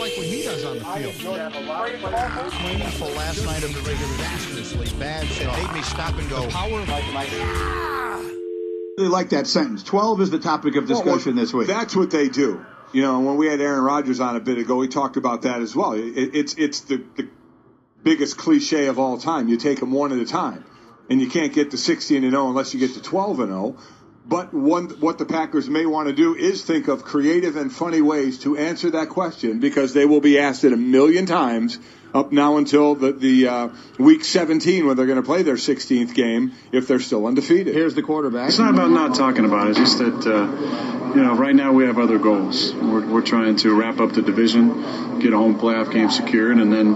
like what he does on the field. Meaningful last night of the regular disastrously bad stuff. It made me stop and go, power of I really like that sentence. 12 is the topic of discussion this week. That's what they do. You know, when we had Aaron Rodgers on a bit ago, we talked about that as well. It's the biggest cliche of all time. You take them one at a time. And you can't get to 16-0 unless you get to 12-0. But what the Packers may want to do is think of creative and funny ways to answer that question, because they will be asked it a million times up now until the week 17 when they're going to play their 16th game if they're still undefeated. Here's the quarterback. It's not about not talking about it. It's just that, right now we have other goals. We're trying to wrap up the division, get a home playoff game secured, and then,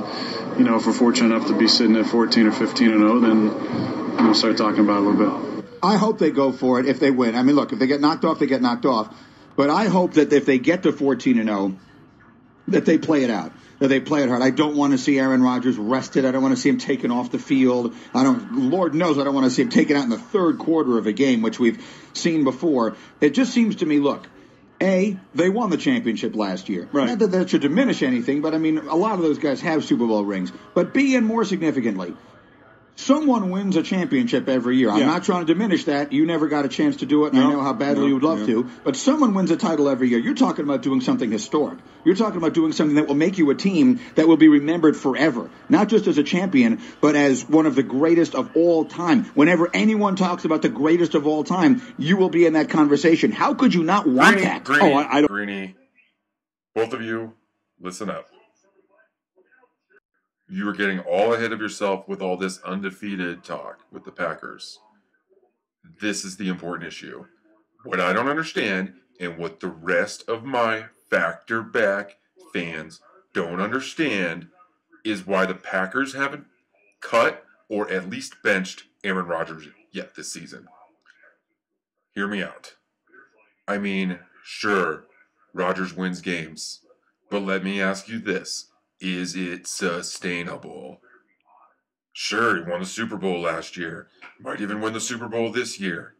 if we're fortunate enough to be sitting at 14 or 15-0, then we'll start talking about it a little bit. I hope they go for it if they win. I mean, look, if they get knocked off, they get knocked off. But I hope that if they get to 14-0, that they play it out, that they play it hard. I don't want to see Aaron Rodgers rested. I don't want to see him taken off the field. Lord knows I don't want to see him taken out in the third quarter of a game, which we've seen before. It just seems to me, look, A, they won the championship last year. Right. Not that that should diminish anything, but, I mean, a lot of those guys have Super Bowl rings. But B, and more significantly, someone wins a championship every year. I'm not trying to diminish that. You never got a chance to do it, and I know how badly you would love to. But someone wins a title every year. You're talking about doing something historic. You're talking about doing something that will make you a team that will be remembered forever. Not just as a champion, but as one of the greatest of all time. Whenever anyone talks about the greatest of all time, you will be in that conversation. How could you not want that? Greeny, both of you, listen up. You are getting all ahead of yourself with all this undefeated talk with the Packers. This is the important issue. What I don't understand, and what the rest of my factor back fans don't understand, is why the Packers haven't cut or at least benched Aaron Rodgers yet this season. Hear me out. I mean, sure, Rodgers wins games, but let me ask you this. Is it sustainable? Sure, he won the Super Bowl last year. Might even win the Super Bowl this year.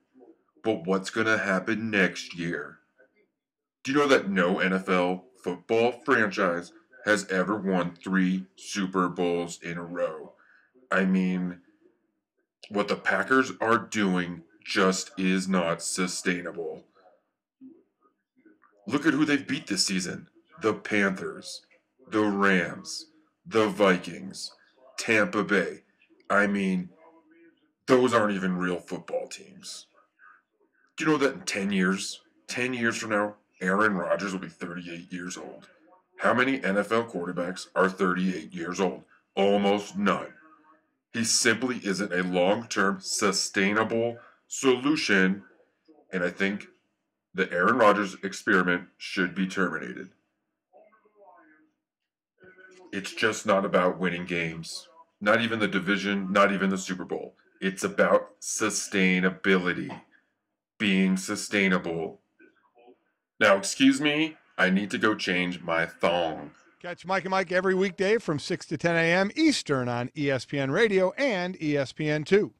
But what's going to happen next year? Do you know that no NFL football franchise has ever won 3 Super Bowls in a row? I mean, what the Packers are doing just is not sustainable. Look at who they've beat this season. The Panthers. The Rams, the Vikings, Tampa Bay. I mean, those aren't even real football teams. Do you know that in 10 years from now, Aaron Rodgers will be 38 years old? How many NFL quarterbacks are 38 years old? Almost none. He simply isn't a long-term, sustainable solution, and I think the Aaron Rodgers experiment should be terminated. It's just not about winning games. Not even the division, not even the Super Bowl. It's about sustainability. Being sustainable. Now, excuse me, I need to go change my thong. Catch Mike and Mike every weekday from 6 to 10 a.m. Eastern on ESPN Radio and ESPN2.